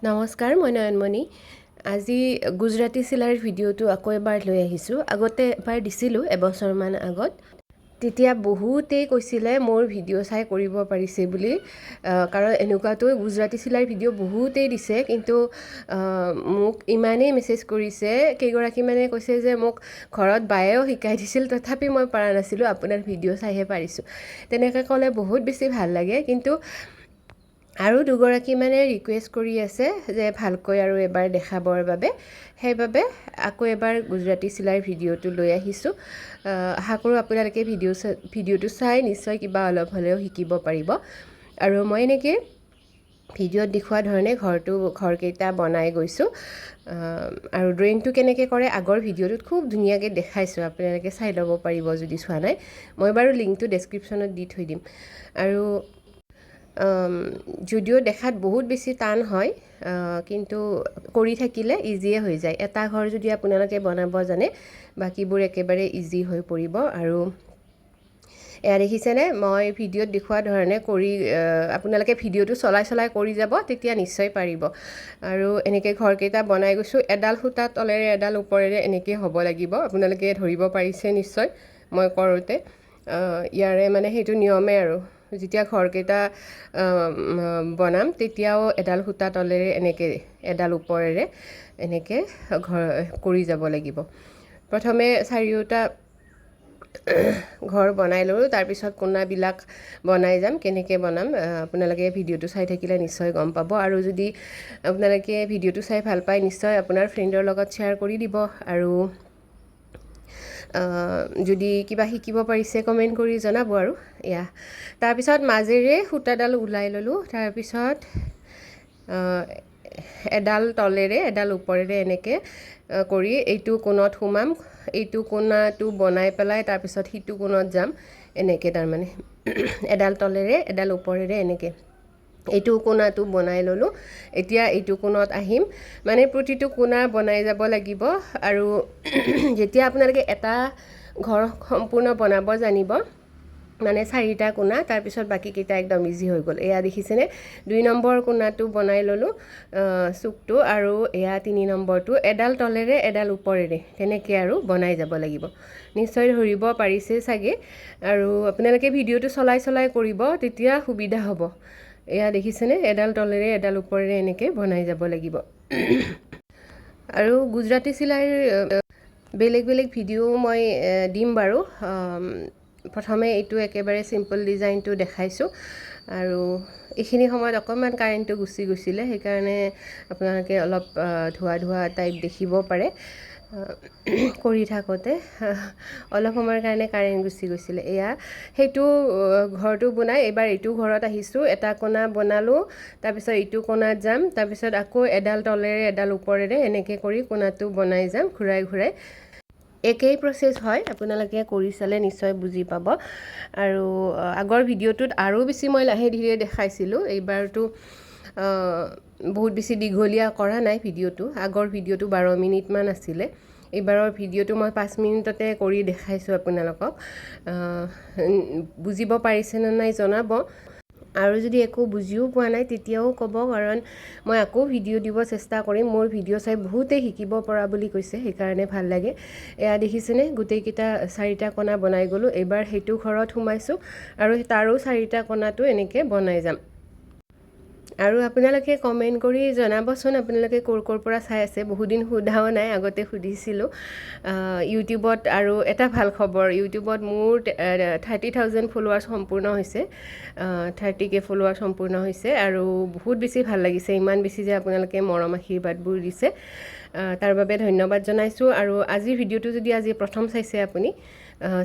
নমস্কাৰ, মই নয়নমণি। আজি গুজৰাটী চিলাইৰ ভিডিঅ'টো আকৌ এবাৰ লৈ আহিছোঁ। আগতে এবাৰ দিছিলোঁ এবছৰমান আগত। তেতিয়া বহুতেই কৈছিলে মোৰ ভিডিঅ' চাই কৰিব পাৰিছে বুলি, কাৰণ এনেকুৱাতো গুজৰাটী চিলাইৰ ভিডিঅ' বহুতেই দিছে, কিন্তু মোক ইমানেই মেছেজ কৰিছে, কেইগৰাকীমানে কৈছে যে মোক ঘৰত বায়েও শিকাই দিছিল, তথাপি মই পৰা নাছিলোঁ, আপোনাৰ ভিডিঅ' চাইহে পাৰিছোঁ। তেনেকৈ ক'লে বহুত বেছি ভাল লাগে। কিন্তু আৰু দুগৰাকী মানে ৰিকুৱেষ্ট কৰি আছে যে ভালকৈ আৰু এবাৰ দেখাবৰ বাবে, সেইবাবে আকৌ এবাৰ গুজৰাটী চিলাইৰ ভিডিঅ'টো লৈ আহিছোঁ। আশা কৰোঁ আপোনালোকে ভিডিঅ'টো চাই নিশ্চয় কিবা অলপ হ'লেও শিকিব পাৰিব। আৰু মই এনেকৈ ভিডিঅ'ত দেখুওৱা ধৰণে ঘৰকেইটা বনাই গৈছোঁ। আৰু ড্ৰয়িংটো কেনেকৈ কৰে আগৰ ভিডিঅ'টোত খুব ধুনীয়াকৈ দেখাইছোঁ, আপোনালোকে চাই ল'ব পাৰিব যদি চোৱা নাই। মই বাৰু লিংকটো ডেছক্ৰিপশ্যনত দি থৈ দিম। আৰু যদিও দেখাত বহুত বেছি টান হয়, কিন্তু কৰি থাকিলে ইজিয়ে হৈ যায়। এটা ঘৰ যদি আপোনালোকে বনাব জানে, বাকীবোৰ একেবাৰে ইজি হৈ পৰিব। আৰু এয়া দেখিছেনে, মই ভিডিঅ'ত দেখুওৱা ধৰণে কৰি আপোনালোকে ভিডিঅ'টো চলাই কৰি যাব, তেতিয়া নিশ্চয় পাৰিব। আৰু এনেকৈ ঘৰকেইটা বনাই গৈছোঁ। এডাল সূতা তলেৰে এডাল ওপৰেৰে এনেকৈ হ'ব লাগিব। আপোনালোকে ধৰিব পাৰিছে নিশ্চয় মই কৰোঁতে। ইয়াৰে মানে সেইটো নিয়মে আৰু, যেতিয়া ঘৰকেইটা বনাম তেতিয়াও এডাল সূতা তলেৰে এনেকৈ এডাল ওপৰেৰে এনেকৈ কৰি যাব লাগিব। প্ৰথমে চাৰিওটা ঘৰ বনাই লওঁ, তাৰপিছত কোণাবিলাক বনাই যাম। কেনেকৈ বনাম আপোনালোকে ভিডিঅ'টো চাই থাকিলে নিশ্চয় গম পাব। আৰু যদি আপোনালোকে ভিডিঅ'টো চাই ভাল পায়, নিশ্চয় আপোনাৰ ফ্ৰেণ্ডৰ লগত শ্বেয়াৰ কৰি দিব। আৰু যদি কিবা শিকিব পাৰিছে কমেণ্ট কৰি জনাব। আৰু তাৰপিছত মাজেৰে সূতাডাল ওলাই ল'লোঁ। তাৰপিছত এডাল তলেৰে এডাল ওপৰেৰে এনেকৈ কৰি এইটো কোণত সোমাম, এইটো কোণাটো বনাই পেলাই তাৰপিছত সিটো কোণত যাম। এনেকৈ তাৰমানে এডাল তলেৰে এডাল ওপৰেৰে এনেকৈ এইটো কোণাটো বনাই ল'লোঁ। এতিয়া এইটো কোণত আহিম, মানে প্ৰতিটো কোণা বনাই যাব লাগিব। আৰু যেতিয়া আপোনালোকে এটা ঘৰ সম্পূৰ্ণ বনাব জানিব, মানে 4টা কোণা, তাৰপিছত বাকীকেইটা একদম ইজি হৈ গ'ল। এয়া দেখিছেনে, 2 নম্বৰ কোণাটো বনাই ল'লোঁ চুকটো, আৰু এয়া 3 নম্বৰটো এডাল তলেৰে এডাল ওপৰেৰে তেনেকৈ আৰু বনাই যাব লাগিব। নিশ্চয় ধৰিব পাৰিছে চাগে। আৰু আপোনালোকে ভিডিঅ'টো চলাই কৰিব, তেতিয়া সুবিধা হ'ব। এয়া দেখিছেনে, এডাল তলেৰে এডাল ওপৰেৰে এনেকৈ বনাই যাব লাগিব। আৰু গুজৰাটী চিলাইৰ বেলেগ ভিডিঅ' মই দিম বাৰু। প্ৰথমে এইটো একেবাৰে চিম্পল ডিজাইনটো দেখাইছোঁ। আৰু এইখিনি সময়ত অকণমান কাৰেণ্টটো গুচি গৈছিলে, সেইকাৰণে আপোনালোকে অলপ ধোঁৱা টাইপ দেখিব পাৰে। কৰি থাকোঁতে অলপ সময়ৰ কাৰণে কাৰেণ্ট গুচি গৈছিলে। এয়া সেইটো ঘৰটো বনাই এইবাৰ এইটো ঘৰত আহিছোঁ। এটা কোণা বনালোঁ, তাৰপিছত এইটো কোণাত যাম, তাৰপিছত আকৌ এডাল তলেৰে এডাল ওপৰেৰে এনেকৈ কৰি কোণাটো বনাই যাম ঘূৰাই। একেই প্ৰচেছ হয়, আপোনালোকে কৰি চালে নিশ্চয় বুজি পাব। আৰু আগৰ ভিডিঅ'টোত আৰু বেছি মই লাহে ধীৰে দেখাইছিলোঁ। এইবাৰতো বহুত বেছি দীঘলীয়া কৰা নাই ভিডিঅ'টো। আগৰ ভিডিঅ'টো 12 মিনিটমান আছিলে। এইবাৰৰ ভিডিঅ'টো মই 5 মিনিটতে কৰি দেখাইছোঁ আপোনালোকক। বুজিব পাৰিছেনে নাই জনাব। আৰু যদি একো বুজিও পোৱা নাই তেতিয়াও ক'ব, কাৰণ মই আকৌ ভিডিঅ' দিব চেষ্টা কৰিম। মোৰ ভিডিঅ' চাই বহুতেই শিকিব পৰা বুলি কৈছে, সেইকাৰণে ভাল লাগে। এয়া দেখিছেনে, গোটেইকেইটা 4টা কোণা বনাই গ'লোঁ। এইবাৰ সেইটো ঘৰত সোমাইছোঁ আৰু তাৰো 4টা কোণাটো এনেকৈ বনাই যাম। আৰু আপোনালোকে কমেণ্ট কৰি জনাবচোন আপোনালোকে ক'ৰ পৰা চাই আছে। বহুদিন সোধাও নাই, আগতে সুধিছিলোঁ ইউটিউবত। আৰু এটা ভাল খবৰ, ইউটিউবত মোৰ 30,000 ফলোৱাৰ্ছ সম্পূৰ্ণ হৈছে, 30K ফলোৱাৰ্ছ সম্পূৰ্ণ হৈছে। আৰু বহুত বেছি ভাল লাগিছে, ইমান বেছি যে আপোনালোকে মৰম আশীৰ্বাদবোৰ দিছে, তাৰ বাবে ধন্যবাদ জনাইছোঁ। আৰু আজিৰ ভিডিঅ'টো যদি আজি প্ৰথম চাইছে আপুনি,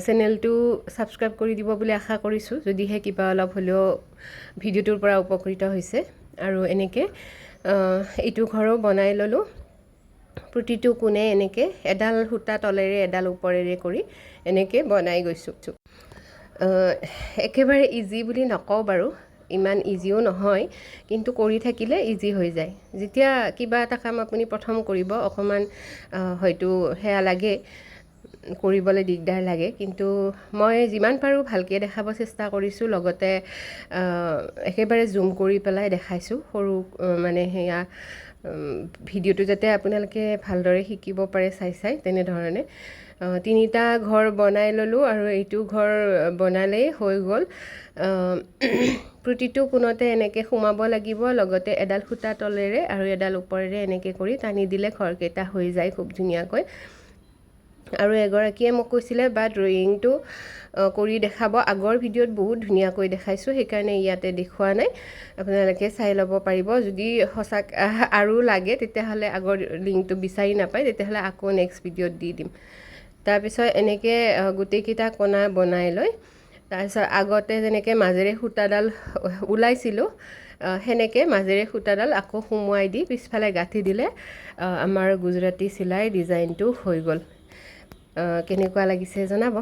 চেনেলটো ছাবস্ক্ৰাইব কৰি দিব বুলি আশা কৰিছোঁ, যদিহে কিবা অলপ হ'লেও ভিডিঅ'টোৰ পৰা উপকৃত হৈছে। আৰু এনেকৈ এইটো ঘৰো বনাই ল'লোঁ। প্ৰতিটো কোণে এনেকৈ এডাল সূতা তলেৰে এডাল ওপৰেৰে কৰি এনেকৈ বনাই গৈছোঁ। একেবাৰে ইজি বুলি নকওঁ বাৰু, ইমান ইজিও নহয়, কিন্তু কৰি থাকিলে ইজি হৈ যায়। যেতিয়া কিবা এটা কাম আপুনি প্ৰথম কৰিব, অকণমান হয়তো সেয়া লাগে, কৰিবলৈ দিগদাৰ লাগে কিন্তু মই যিমান পাৰোঁ ভালকৈ দেখাব চেষ্টা কৰিছোঁ লগতে একেবাৰে জুম কৰি পেলাই দেখাইছোঁ সৰু মানে সেয়া ভিডিঅ'টো যাতে আপোনালোকে ভালদৰে শিকিব পাৰে চাই তেনেধৰণে 3টা ঘৰ বনাই ল'লোঁ আৰু এইটো ঘৰ বনালেই হৈ গ'ল প্ৰতিটো কোণতে এনেকৈ সোমাব লাগিব লগতে এডাল সূতা তলেৰে আৰু এডাল ওপৰেৰে এনেকৈ কৰি টানি দিলে ঘৰকেইটা হৈ যায় খুব ধুনীয়াকৈ আৰু এগৰাকীয়ে মোক কৈছিলে বা ড্ৰয়িংটো কৰি দেখাব আগৰ ভিডিঅ'ত বহুত ধুনীয়াকৈ দেখাইছোঁ সেইকাৰণে ইয়াতে দেখুওৱা নাই আপোনালোকে চাই ল'ব পাৰিব যদি সঁচাক আৰু লাগে তেতিয়াহ'লে আগৰ লিংকটো বিচাৰি নাপায় তেতিয়াহ'লে আকৌ নেক্সট ভিডিঅ'ত দি দিম তাৰপিছত এনেকৈ গোটেইকেইটা কোণা বনাই লৈ তাৰপিছত আগতে যেনেকৈ মাজেৰে সূতাডাল ওলাইছিলোঁ সেনেকৈ মাজেৰে সূতাডাল আকৌ সুমুৱাই দি পিছফালে গাঁঠি দিলে আমাৰ গুজৰাটী চিলাই ডিজাইনটো হৈ গ'ল কেনেকুৱা লাগিছে জনাব